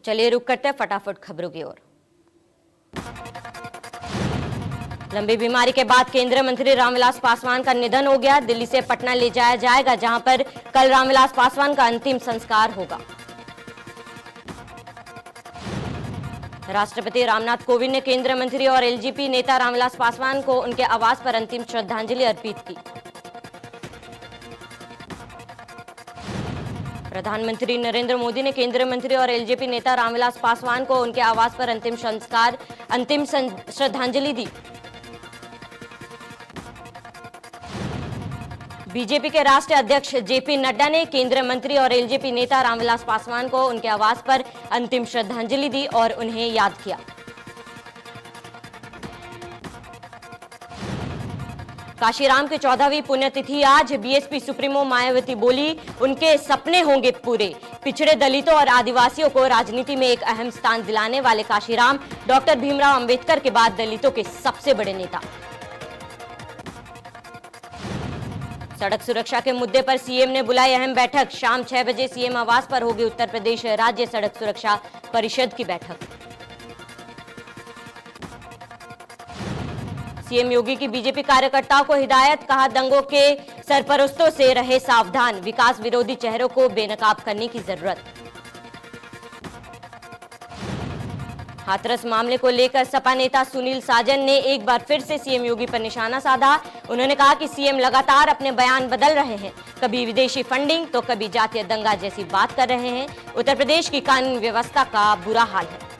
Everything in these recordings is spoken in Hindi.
चलिए रुक करते हैं फटाफट खबरों की ओर। लंबी बीमारी के बाद केंद्रीय मंत्री रामविलास पासवान का निधन हो गया। दिल्ली से पटना ले जाया जाएगा, जहां पर कल रामविलास पासवान का अंतिम संस्कार होगा। राष्ट्रपति रामनाथ कोविंद ने केंद्रीय मंत्री और एलजेपी नेता रामविलास पासवान को उनके आवास पर अंतिम श्रद्धांजलि अर्पित की। प्रधानमंत्री नरेंद्र मोदी ने केंद्रीय मंत्री और एलजेपी नेता रामविलास पासवान को उनके आवास पर अंतिम श्रद्धांजलि दी। बीजेपी के राष्ट्रीय अध्यक्ष जेपी नड्डा ने केंद्रीय मंत्री और एलजेपी नेता रामविलास पासवान को उनके आवास पर अंतिम श्रद्धांजलि दी और उन्हें याद किया। काशीराम की 14वीं पुण्यतिथि आज। बीएसपी सुप्रीमो मायावती बोली, उनके सपने होंगे पूरे। पिछड़े दलितों और आदिवासियों को राजनीति में एक अहम स्थान दिलाने वाले काशीराम डॉक्टर भीमराव अंबेडकर के बाद दलितों के सबसे बड़े नेता। सड़क सुरक्षा के मुद्दे पर सीएम ने बुलाई अहम बैठक। शाम 6 बजे सीएम आवास पर होगी उत्तर प्रदेश राज्य सड़क सुरक्षा परिषद की बैठक। सीएम योगी की बीजेपी कार्यकर्ताओं को हिदायत, कहा दंगों के सरपरस्तों से रहे सावधान। विकास विरोधी चेहरों को बेनकाब करने की जरूरत। हाथरस मामले को लेकर सपा नेता सुनील साजन ने एक बार फिर से सीएम योगी पर निशाना साधा। उन्होंने कहा कि सीएम लगातार अपने बयान बदल रहे हैं, कभी विदेशी फंडिंग तो कभी जातीय दंगा जैसी बात कर रहे हैं। उत्तर प्रदेश की कानून व्यवस्था का बुरा हाल है।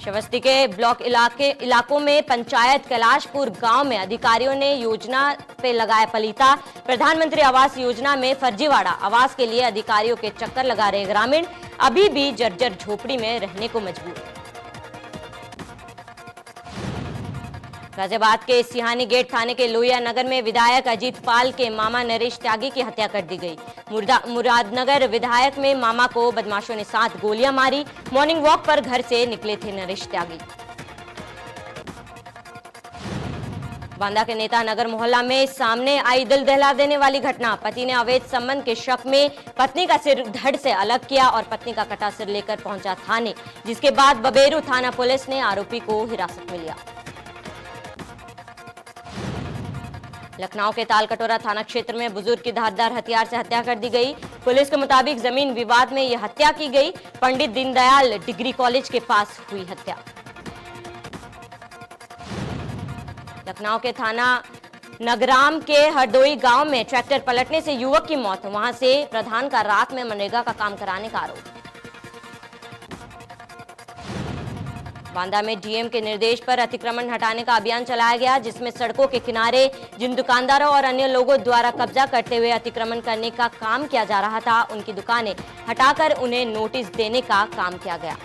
श्रावस्ती के ब्लॉक इलाकों में पंचायत कैलाशपुर गांव में अधिकारियों ने योजना पे लगाया पलीता। प्रधानमंत्री आवास योजना में फर्जीवाड़ा। आवास के लिए अधिकारियों के चक्कर लगा रहे ग्रामीण अभी भी जर्जर झोपड़ी में रहने को मजबूर। गाजियाबाद के सिहानी गेट थाने के लोहिया नगर में विधायक अजीत पाल के मामा नरेश त्यागी की हत्या कर दी गई। मुरादनगर विधायक में मामा को बदमाशों ने 7 गोलियां मारी। मॉर्निंग वॉक पर घर से निकले थे नरेश त्यागी। बांदा के नेता नगर मोहल्ला में सामने आई दिल दहला देने वाली घटना। पति ने अवैध संबंध के शक में पत्नी का सिर धड़ से अलग किया और पत्नी का कटा सिर लेकर पहुंचा थाने, जिसके बाद बबेरू थाना पुलिस ने आरोपी को हिरासत में लिया। लखनऊ के तालकटोरा थाना क्षेत्र में बुजुर्ग की धारदार हथियार से हत्या कर दी गई। पुलिस के मुताबिक जमीन विवाद में यह हत्या की गई। पंडित दीनदयाल डिग्री कॉलेज के पास हुई हत्या। लखनऊ के थाना नगराम के हरदोई गांव में ट्रैक्टर पलटने से युवक की मौत। वहां से प्रधान का रात में मनरेगा का काम कराने का आरोप। बांदा में डीएम के निर्देश पर अतिक्रमण हटाने का अभियान चलाया गया, जिसमें सड़कों के किनारे जिन दुकानदारों और अन्य लोगों द्वारा कब्जा करते हुए अतिक्रमण करने का काम किया जा रहा था, उनकी दुकानें हटाकर उन्हें नोटिस देने का काम किया गया।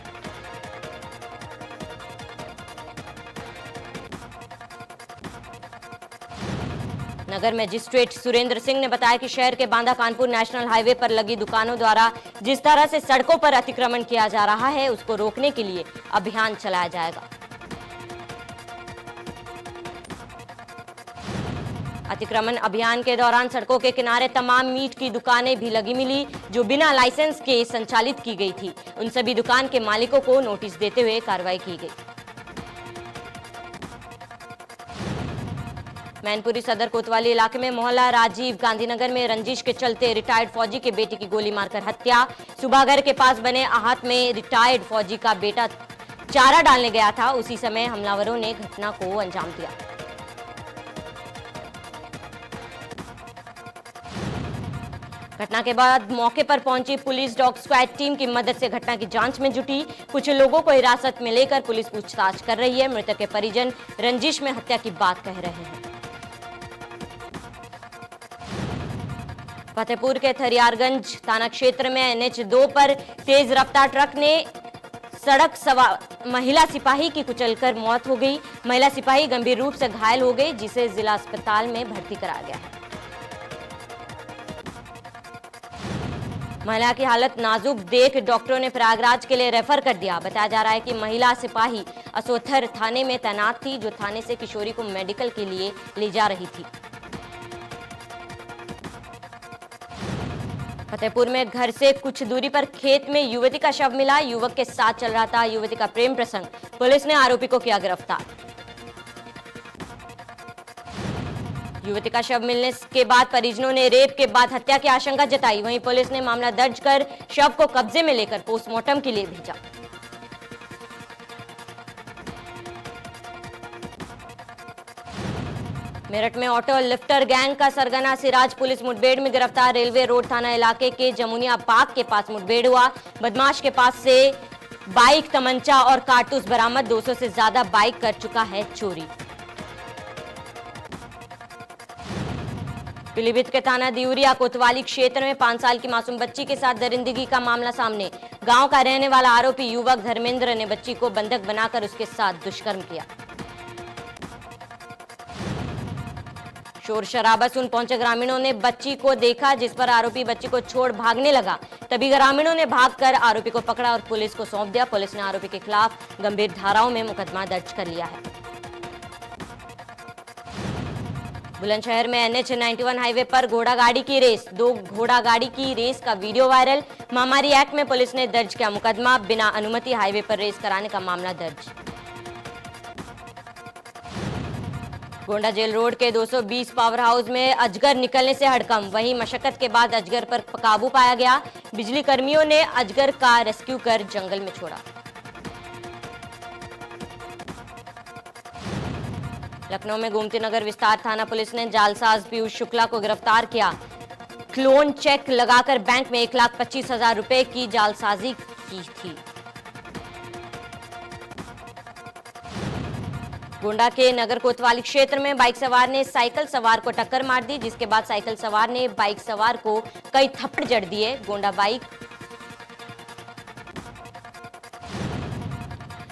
नगर मजिस्ट्रेट सुरेंद्र सिंह ने बताया कि शहर के बांदा कानपुर नेशनल हाईवे पर लगी दुकानों द्वारा जिस तरह से सड़कों पर अतिक्रमण किया जा रहा है, उसको रोकने के लिए अभियान चलाया जाएगा। अतिक्रमण अभियान के दौरान सड़कों के किनारे तमाम मीट की दुकानें भी लगी मिली, जो बिना लाइसेंस के संचालित की गई थी। उन सभी दुकान के मालिकों को नोटिस देते हुए कार्रवाई की गई। मैनपुरी सदर कोतवाली इलाके में मोहल्ला राजीव गांधीनगर में रंजिश के चलते रिटायर्ड फौजी के बेटे की गोली मारकर हत्या। सुबह घर के पास बने आहत में रिटायर्ड फौजी का बेटा चारा डालने गया था, उसी समय हमलावरों ने घटना को अंजाम दिया। घटना के बाद मौके पर पहुंची पुलिस डॉग स्क्वाड टीम की मदद से घटना की जांच में जुटी। कुछ लोगों को हिरासत में लेकर पुलिस पूछताछ कर रही है। मृतक के परिजन रंजिश में हत्या की बात कह रहे हैं। फतेहपुर के थरियारगंज थाना क्षेत्र में NH2 पर तेज रफ्तार ट्रक ने सड़क सवार महिला सिपाही की कुचलकर मौत हो गई। महिला सिपाही गंभीर रूप से घायल हो गई, जिसे जिला अस्पताल में भर्ती कराया गया है। महिला की हालत नाजुक देख डॉक्टरों ने प्रयागराज के लिए रेफर कर दिया। बताया जा रहा है कि महिला सिपाही असोथर थाने में तैनात थी, जो थाने से किशोरी को मेडिकल के लिए ले जा रही थी। फतेहपुर में घर से कुछ दूरी पर खेत में युवती का शव मिला। युवक के साथ चल रहा था युवती का प्रेम प्रसंग। पुलिस ने आरोपी को किया गिरफ्तार। युवती का शव मिलने के बाद परिजनों ने रेप के बाद हत्या की आशंका जताई। वहीं पुलिस ने मामला दर्ज कर शव को कब्जे में लेकर पोस्टमार्टम के लिए भेजा। मेरठ में ऑटो लिफ्टर गैंग का सरगना सिराज पुलिस मुठभेड़ में गिरफ्तार। रेलवे रोड थाना इलाके के जमुनिया बाग के पास मुठभेड़ हुआ। बदमाश के पास से बाइक, तमंचा और कारतूस बरामद। 200 से ज्यादा बाइक कर चुका है चोरी। पीलीभीत के थाना दिउरिया कोतवाली क्षेत्र में 5 साल की मासूम बच्ची के साथ दरिंदगी का मामला सामने। गांव का रहने वाला आरोपी युवक धर्मेंद्र ने बच्ची को बंधक बनाकर उसके साथ दुष्कर्म किया। शोर शराबा सुन पहुंचे ग्रामीणों ने बच्ची को देखा, जिस पर आरोपी बच्ची को छोड़ भागने लगा। तभी ग्रामीणों ने भागकर आरोपी को पकड़ा और पुलिस को सौंप दिया। पुलिस ने आरोपी के खिलाफ गंभीर धाराओं में मुकदमा दर्ज कर लिया है। बुलंदशहर में NH 91 हाईवे पर घोड़ागाड़ी की रेस। 2 घोड़ागाड़ी की रेस का वीडियो वायरल। महामारी एक्ट में पुलिस ने दर्ज किया मुकदमा। बिना अनुमति हाईवे पर रेस कराने का मामला दर्ज। गोंडा जेल रोड के 220 पावर हाउस में अजगर निकलने से हड़कंप। वहीं मशक्कत के बाद अजगर पर काबू पाया गया। बिजली कर्मियों ने अजगर का रेस्क्यू कर जंगल में छोड़ा। लखनऊ में गोमती नगर विस्तार थाना पुलिस ने जालसाज पीयूष शुक्ला को गिरफ्तार किया। क्लोन चेक लगाकर बैंक में 1,25,000 रुपए की जालसाजी की थी। गोंडा के नगर कोतवाली क्षेत्र में बाइक सवार ने साइकिल सवार को टक्कर मार दी, जिसके बाद साइकिल सवार ने बाइक सवार को कई थप्पड़ जड़ दिए। गोंडा बाइक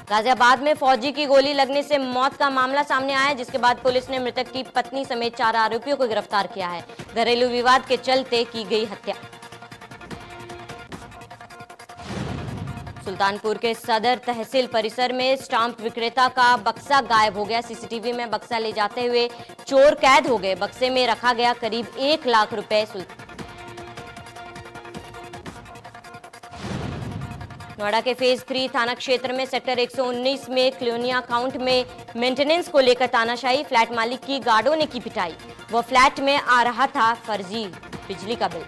गाजियाबाद में फौजी की गोली लगने से मौत का मामला सामने आया, जिसके बाद पुलिस ने मृतक की पत्नी समेत 4 आरोपियों को गिरफ्तार किया है। घरेलू विवाद के चलते की गई हत्या। सुल्तानपुर के सदर तहसील परिसर में स्टाम्प विक्रेता का बक्सा गायब हो गया। सीसीटीवी में बक्सा ले जाते हुए चोर कैद हो गए। बक्से में रखा गया करीब 1 लाख रुपए। नोएडा के फेज 3 थाना क्षेत्र में सेक्टर 119 में कॉलोनी अकाउंट में मेंटेनेंस को लेकर तानाशाही। फ्लैट मालिक की गार्डों ने की पिटाई। वह फ्लैट में आ रहा था फर्जी बिजली का बिल।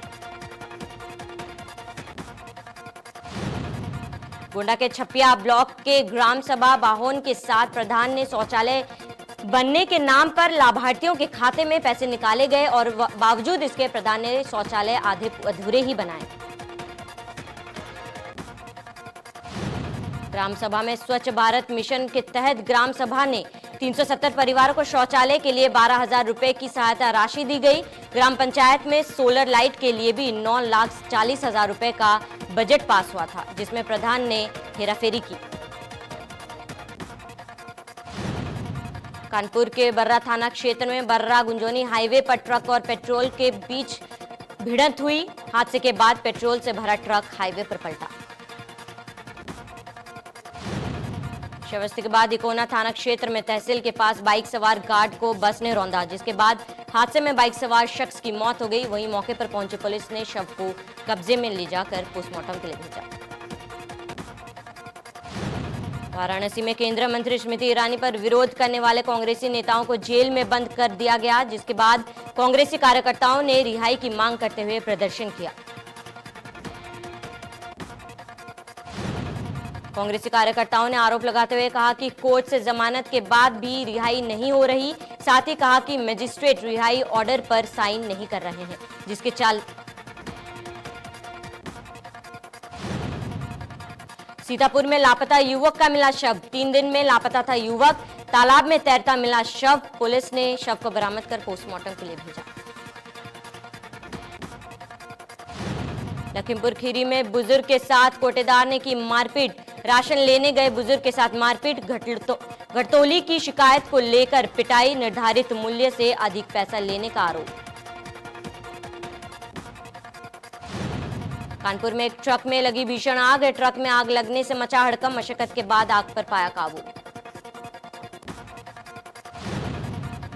गोंडा के छपिया ब्लॉक के ग्राम सभा बाहोन के साथ प्रधान ने शौचालय बनने के नाम पर लाभार्थियों के खाते में पैसे निकाले गए और बावजूद इसके प्रधान ने शौचालय आधे अधूरे ही बनाए। ग्राम सभा में स्वच्छ भारत मिशन के तहत ग्राम सभा ने 370 परिवारों को शौचालय के लिए 12,000 रुपए की सहायता राशि दी गई। ग्राम पंचायत में सोलर लाइट के लिए भी 9,40,000 रुपए का बजट पास हुआ था, जिसमें प्रधान ने हेराफेरी की। कानपुर के बर्रा थाना क्षेत्र में बर्रा गुंजोनी हाईवे पर ट्रक और पेट्रोल के बीच भिड़ंत हुई। हादसे के बाद पेट्रोल से भरा ट्रक हाईवे पर पलटा। श्रावस्ती के बाद इकोना थाना क्षेत्र में तहसील के पास बाइक सवार गार्ड को बस ने रौंदा, जिसके बाद हादसे में बाइक सवार शख्स की मौत हो गई। वहीं मौके पर पहुंची पुलिस ने शव को कब्जे में ले जाकर पोस्टमार्टम के लिए भेजा। वाराणसी में केंद्रीय मंत्री स्मृति ईरानी पर विरोध करने वाले कांग्रेसी नेताओं को जेल में बंद कर दिया गया, जिसके बाद कांग्रेसी कार्यकर्ताओं ने रिहाई की मांग करते हुए प्रदर्शन किया। कांग्रेसी कार्यकर्ताओं ने आरोप लगाते हुए कहा कि कोर्ट से जमानत के बाद भी रिहाई नहीं हो रही। साथ ही कहा कि मजिस्ट्रेट रिहाई ऑर्डर पर साइन नहीं कर रहे हैं, जिसके सीतापुर में लापता युवक का मिला शव। 3 दिन में लापता था युवक, तालाब में तैरता मिला शव। पुलिस ने शव को बरामद कर पोस्टमार्टम के लिए भेजा। लखीमपुर खीरी में बुजुर्ग के साथ कोटेदार ने की मारपीट। राशन लेने गए बुजुर्ग के साथ मारपीट। घटतौली की शिकायत को लेकर पिटाई। निर्धारित मूल्य से अधिक पैसा लेने का आरोप। कानपुर में एक ट्रक में लगी भीषण आग। ट्रक में आग लगने से मचा हड़कंप। मशक्कत के बाद आग पर पाया काबू।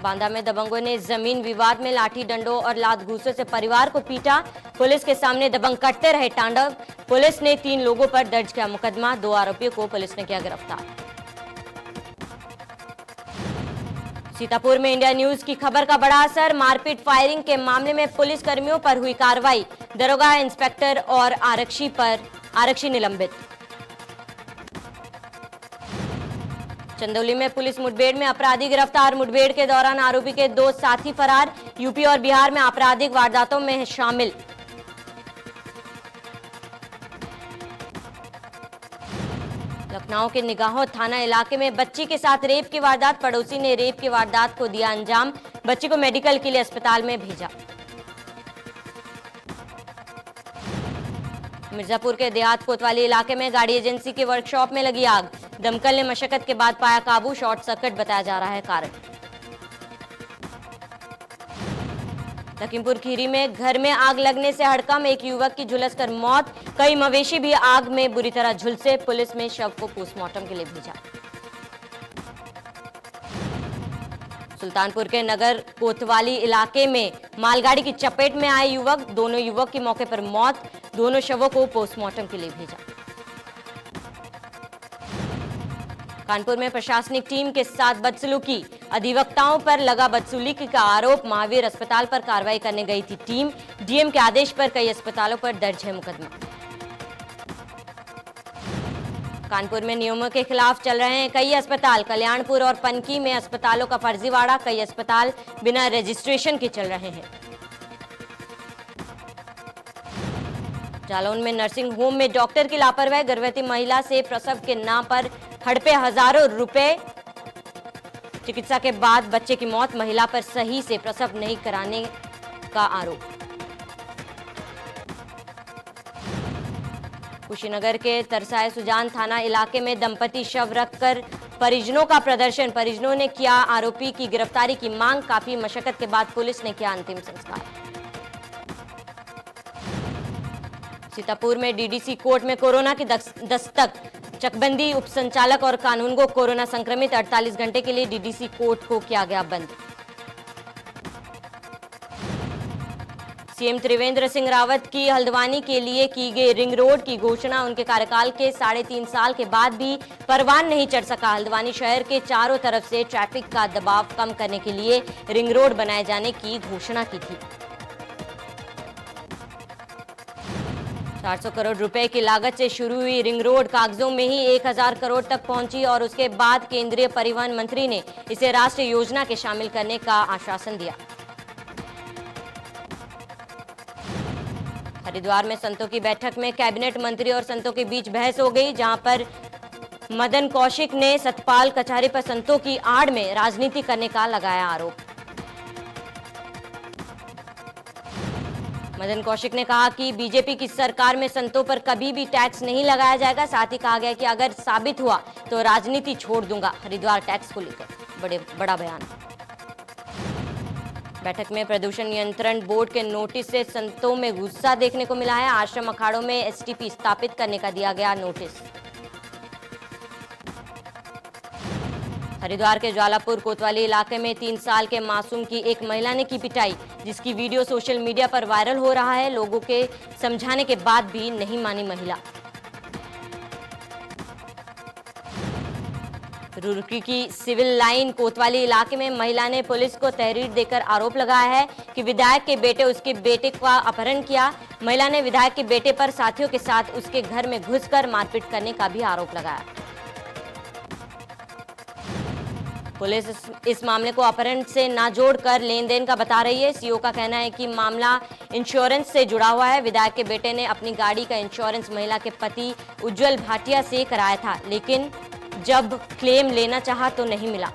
बांदा में दबंगों ने जमीन विवाद में लाठी डंडों और लात घूंसों से परिवार को पीटा। पुलिस के सामने दबंग करते रहे तांडव। पुलिस ने 3 लोगों पर दर्ज किया मुकदमा। 2 आरोपियों को पुलिस ने किया गिरफ्तार। सीतापुर में इंडिया न्यूज की खबर का बड़ा असर। मारपीट फायरिंग के मामले में पुलिस कर्मियों पर हुई कार्रवाई। दरोगा, इंस्पेक्टर और आरक्षी निलंबित। चंदौली में पुलिस मुठभेड़ में अपराधी गिरफ्तार। मुठभेड़ के दौरान आरोपी के 2 साथी फरार। यूपी और बिहार में आपराधिक वारदातों में शामिल। लखनऊ के निगाहों थाना इलाके में बच्ची के साथ रेप की वारदात। पड़ोसी ने रेप की वारदात को दिया अंजाम। बच्ची को मेडिकल के लिए अस्पताल में भेजा। मिर्जापुर के देहात कोतवाली इलाके में गाड़ी एजेंसी की वर्कशॉप में लगी आग। दमकल ने मशक्कत के बाद पाया काबू। शॉर्ट सर्किट बताया जा रहा है कारण। लखीमपुर खीरी में घर में आग लगने से हड़कंप। एक युवक की झुलसकर मौत। कई मवेशी भी आग में बुरी तरह झुलसे। पुलिस ने शव को पोस्टमार्टम के लिए भेजा। सुल्तानपुर के नगर कोतवाली इलाके में मालगाड़ी की चपेट में आए युवक। दोनों युवक की मौके पर मौत। दोनों शवों को पोस्टमार्टम के लिए भेजा। कानपुर में प्रशासनिक टीम के साथ बदसलूकी। अधिवक्ताओं पर लगा बदसलूकी का आरोप। महावीर अस्पताल पर कार्रवाई करने गई थी टीम। डीएम के आदेश पर कई अस्पतालों पर दर्ज है मुकदमा। कानपुर में नियमों के खिलाफ चल रहे हैं कई अस्पताल। कल्याणपुर और पनकी में अस्पतालों का फर्जीवाड़ा। कई अस्पताल बिना रजिस्ट्रेशन के चल रहे हैं। जालौन में नर्सिंग होम में डॉक्टर की लापरवाही। गर्भवती महिला से प्रसव के नाम पर हड़पे हजारों रुपए। चिकित्सा के बाद बच्चे की मौत। महिला पर सही से प्रसव नहीं कराने का आरोप। कुशीनगर के तरसाए सुजान थाना इलाके में दंपति शव रखकर परिजनों का प्रदर्शन। परिजनों ने किया आरोपी की गिरफ्तारी की मांग। काफी मशक्कत के बाद पुलिस ने किया अंतिम संस्कार। सीतापुर में डीडीसी कोर्ट में कोरोना की दस्तक। चकबंदी उपसंचालक और कानूनगो कोरोना संक्रमित। 48 घंटे के लिए डीडीसी कोर्ट को किया गया बंद। सीएम त्रिवेंद्र सिंह रावत की हल्द्वानी के लिए की गई रिंग रोड की घोषणा। उनके कार्यकाल के 3.5 साल के बाद भी परवान नहीं चढ़ सका। हल्द्वानी शहर के चारों तरफ से ट्रैफिक का दबाव कम करने के लिए रिंग रोड बनाए जाने की घोषणा की थी। 400 करोड़ रुपए की लागत से शुरू हुई रिंग रोड कागजों में ही 1000 करोड़ तक पहुंची और उसके बाद केंद्रीय परिवहन मंत्री ने इसे राष्ट्रीय योजना के शामिल करने का आश्वासन दिया। हरिद्वार में संतों की बैठक में कैबिनेट मंत्री और संतों के बीच बहस हो गई, जहां पर मदन कौशिक ने सतपाल कचहरी पर संतों की आड़ में राजनीति करने का लगाया आरोप। मदन कौशिक ने कहा कि बीजेपी की सरकार में संतों पर कभी भी टैक्स नहीं लगाया जाएगा। साथ ही कहा गया कि अगर साबित हुआ तो राजनीति छोड़ दूंगा। हरिद्वार टैक्स को लेकर बड़ा बयान। बैठक में प्रदूषण नियंत्रण बोर्ड के नोटिस से संतों में गुस्सा देखने को मिला है। आश्रम अखाड़ों में एसटीपी स्थापित करने का दिया गया नोटिस। हरिद्वार के ज्वालापुर कोतवाली इलाके में 3 साल के मासूम की एक महिला ने की पिटाई, जिसकी वीडियो सोशल मीडिया पर वायरल हो रहा है। लोगों के समझाने के बाद भी नहीं मानी महिला। रुड़की की सिविल लाइन कोतवाली इलाके में महिला ने पुलिस को तहरीर देकर आरोप लगाया है कि विधायक के बेटे उसके बेटे का अपहरण किया। महिला ने विधायक के बेटे पर साथियों के साथ उसके घर में घुसकर मारपीट करने का भी आरोप लगाया। पुलिस इस मामले को अपहरण से ना जोड़कर लेन देन का बता रही है। सीओ का कहना है कि मामला इंश्योरेंस से जुड़ा हुआ है। विधायक के बेटे ने अपनी गाड़ी का इंश्योरेंस महिला के पति उज्जवल भाटिया से कराया था, लेकिन जब क्लेम लेना चाहा तो नहीं मिला।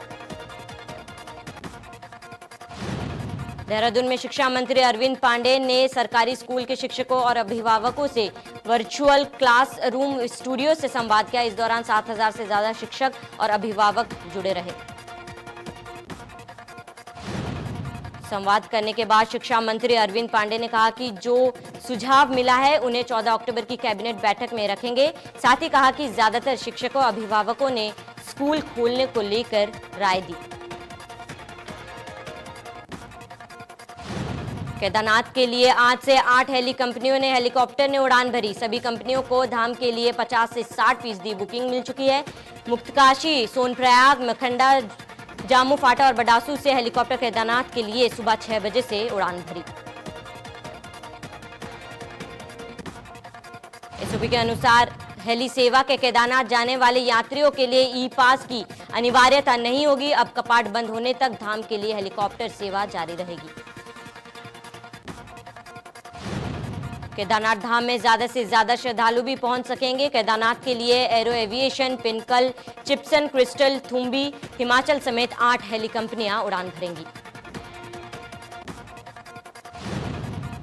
देहरादून में शिक्षा मंत्री अरविंद पांडे ने सरकारी स्कूल के शिक्षकों और अभिभावकों से वर्चुअल क्लास रूम स्टूडियो से संवाद किया। इस दौरान 7000 से ज्यादा शिक्षक और अभिभावक जुड़े रहे। संवाद करने के बाद शिक्षा मंत्री अरविंद पांडे ने कहा कि जो सुझाव मिला है उन्हें 14 अक्टूबर की कैबिनेट बैठक में रखेंगे। साथ ही कहा कि ज्यादातर शिक्षकों अभिभावकों ने स्कूल खोलने को लेकर राय दी। केदारनाथ के लिए आज से 8 हेली कंपनियों ने हेलीकॉप्टर ने उड़ान भरी। सभी कंपनियों को धाम के लिए 50 से 60% बुकिंग मिल चुकी है। मुक्तकाशी, सोनप्रयाग, मखंडा, जामू फाटा और बडासू से हेलीकॉप्टर केदारनाथ के लिए सुबह 6 बजे से उड़ान भरी। एसओपी के अनुसार हेली सेवा के केदारनाथ जाने वाले यात्रियों के लिए ई पास की अनिवार्यता नहीं होगी। अब कपाट बंद होने तक धाम के लिए हेलीकॉप्टर सेवा जारी रहेगी। केदारनाथ धाम में ज्यादा से ज्यादा श्रद्धालु भी पहुंच सकेंगे। केदारनाथ के लिए aero aviation, Pinnacle, Chipsan, Crystal, Thumby, Himachal समेत 8 हेली कंपनियां उड़ान भरेंगी।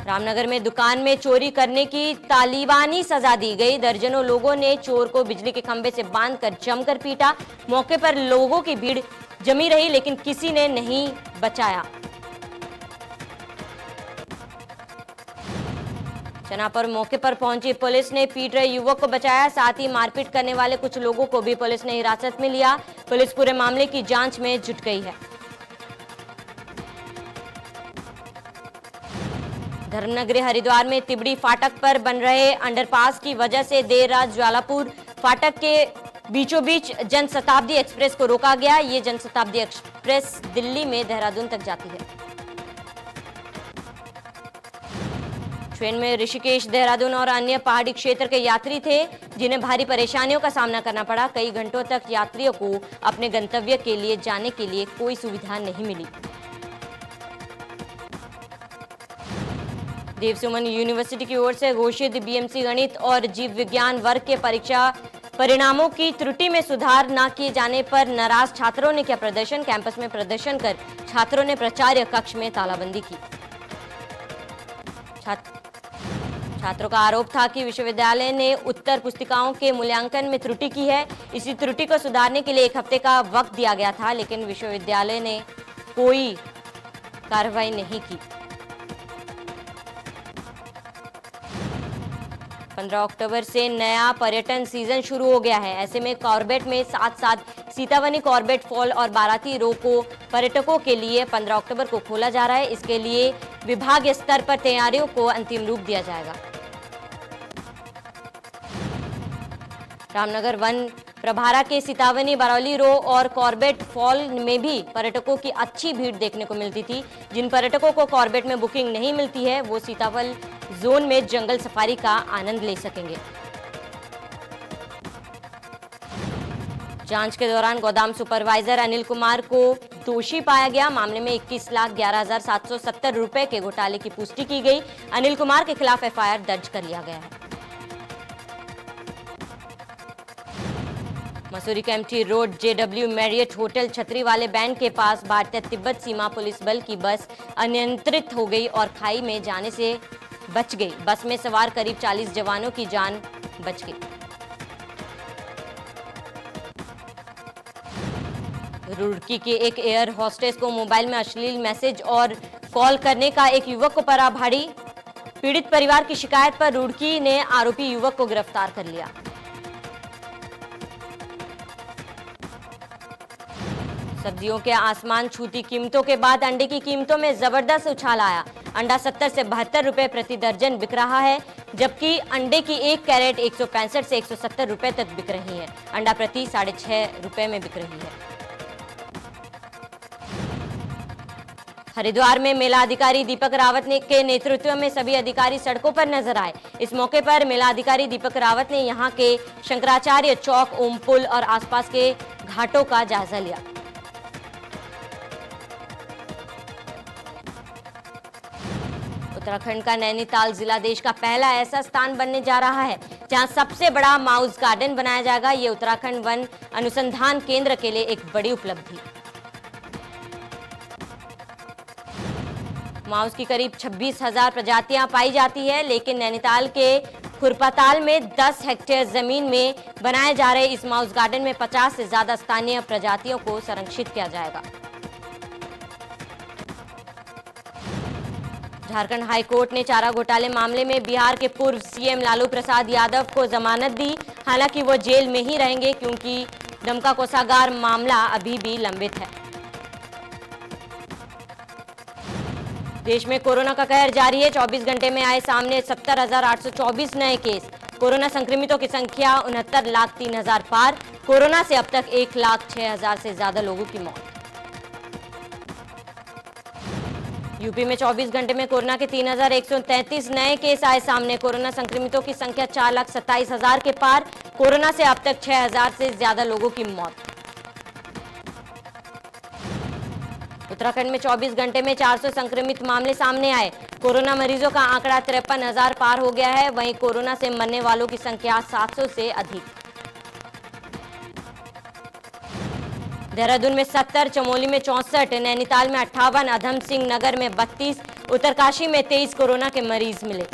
रामनगर में दुकान में चोरी करने की तालिबानी सजा दी गई। दर्जनों लोगों ने चोर को बिजली के खंभे से बांधकर जमकर पीटा। मौके पर लोगों की भीड़ जमी रही लेकिन किसी ने नहीं बचाया। चनापुर मौके पर पहुंची पुलिस ने पीट रहे युवक को बचाया। साथ ही मारपीट करने वाले कुछ लोगों को भी पुलिस ने हिरासत में लिया। पुलिस पूरे मामले की जांच में जुट गई है। धर्मनगरी हरिद्वार में तिबड़ी फाटक पर बन रहे अंडरपास की वजह से देर रात ज्वालापुर फाटक के बीचों बीच जनशताब्दी एक्सप्रेस को रोका गया। ये जनशताब्दी एक्सप्रेस दिल्ली में देहरादून तक जाती है। ट्रेन में ऋषिकेश, देहरादून और अन्य पहाड़ी क्षेत्र के यात्री थे जिन्हें भारी परेशानियों का सामना करना पड़ा। कई घंटों तक यात्रियों को अपने गंतव्य के लिए जाने के लिए कोई सुविधा नहीं मिली। देव सुमन यूनिवर्सिटी की ओर से घोषित बीएमसी गणित और जीव विज्ञान वर्ग के परीक्षा परिणामों की त्रुटि में सुधार न किए जाने पर नाराज छात्रों ने किया प्रदर्शन। कैंपस में प्रदर्शन कर छात्रों ने प्राचार्य कक्ष में तालाबंदी की। छात्रों का आरोप था कि विश्वविद्यालय ने उत्तर पुस्तिकाओं के मूल्यांकन में त्रुटि की है। इसी त्रुटि को सुधारने के लिए 1 हफ्ते का वक्त दिया गया था लेकिन विश्वविद्यालय ने कोई कार्रवाई नहीं की। 15 अक्टूबर से नया पर्यटन सीजन शुरू हो गया है। ऐसे में कॉर्बेट में साथ साथ सीतावनी कॉर्बेट फॉल और बाराती रो को पर्यटकों के लिए 15 अक्टूबर को खोला जा रहा है। इसके लिए विभागीय स्तर पर तैयारियों को अंतिम रूप दिया जाएगा। रामनगर वन प्रभारा के सीतावनी, बरौली रो और कॉर्बेट फॉल में भी पर्यटकों की अच्छी भीड़ देखने को मिलती थी। जिन पर्यटकों को कॉर्बेट में बुकिंग नहीं मिलती है वो सीतावल जोन में जंगल सफारी का आनंद ले सकेंगे। जांच के दौरान गोदाम सुपरवाइजर अनिल कुमार को दोषी पाया गया। मामले में 21,11,770 रुपए के घोटाले की पुष्टि की गई। अनिल कुमार के खिलाफ एफआईआर दर्ज कर लिया गया है। Mussoorie Kempty road JW Marriott hotel छतरी वाले बैंड के पास भारतीय तिब्बत सीमा पुलिस बल की बस अनियंत्रित हो गई और खाई में जाने से बच गई। बस में सवार करीब 40 जवानों की जान बच गई। रुड़की के एक एयर होस्टेस को मोबाइल में अश्लील मैसेज और कॉल करने का एक युवक को पड़ा भारी। पीड़ित परिवार की शिकायत पर रुड़की ने आरोपी युवक को गिरफ्तार कर लिया। सब्जियों के आसमान छूती कीमतों के बाद अंडे की कीमतों में जबरदस्त उछाल आया। अंडा 70 से 72 रुपए प्रति दर्जन बिक रहा है जबकि अंडे की 1 कैरेट 165 से 170 रुपए तक बिक रही है। अंडा प्रति 6.5 रुपए में बिक रही है। हरिद्वार में मेला अधिकारी दीपक रावत के नेतृत्व में सभी अधिकारी सड़कों पर नजर आए। इस मौके पर मेला अधिकारी दीपक रावत ने यहां के शंकराचार्य चौक, ओम पुल और आसपास के घाटों का जायजा लिया। उत्तराखंड का नैनीताल जिला देश का पहला ऐसा स्थान बनने जा रहा है जहां सबसे बड़ा माउस गार्डन बनाया जाएगा। ये उत्तराखंड वन अनुसंधान केंद्र के लिए एक बड़ी उपलब्धि। माउस की करीब 26,000 प्रजातियां पाई जाती है लेकिन नैनीताल के खुरपाताल में 10 हेक्टेयर जमीन में बनाए जा रहे इस माउस गार्डन में 50 से ज्यादा स्थानीय प्रजातियों को संरक्षित किया जाएगा। झारखंड हाईकोर्ट ने चारा घोटाले मामले में बिहार के पूर्व सीएम लालू प्रसाद यादव को जमानत दी। हालांकि वो जेल में ही रहेंगे क्योंकि दुमका कोषागार मामला अभी भी लंबित है। देश में कोरोना का कहर जारी है। 24 घंटे में आए सामने 70,824 नए केस। कोरोना संक्रमितों की संख्या 69,03,000 पार। कोरोना से अब तक 1,06,000 से ज्यादा लोगों की मौत। यूपी में 24 घंटे में कोरोना के 3,133 नए केस आए सामने। कोरोना संक्रमितों की संख्या 4,27,000 के पार। कोरोना से अब तक 6,000 से ज्यादा लोगों की मौत। उत्तराखंड में 24 घंटे में 400 संक्रमित मामले सामने आए। कोरोना मरीजों का आंकड़ा 53,000 पार हो गया है। वहीं कोरोना से मरने वालों की संख्या 700 से अधिक। देहरादून में 70, चमोली में 64, नैनीताल में 58, अधम सिंह नगर में 32, उत्तरकाशी में 23 कोरोना के मरीज मिले।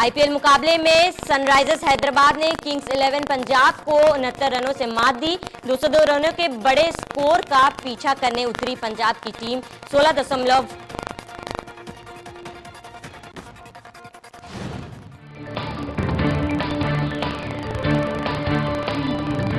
आईपीएल मुकाबले में सनराइजर्स हैदराबाद ने किंग्स 11 पंजाब को 69 रनों से मात दी। 202 रनों के बड़े स्कोर का पीछा करने उतरी पंजाब की टीम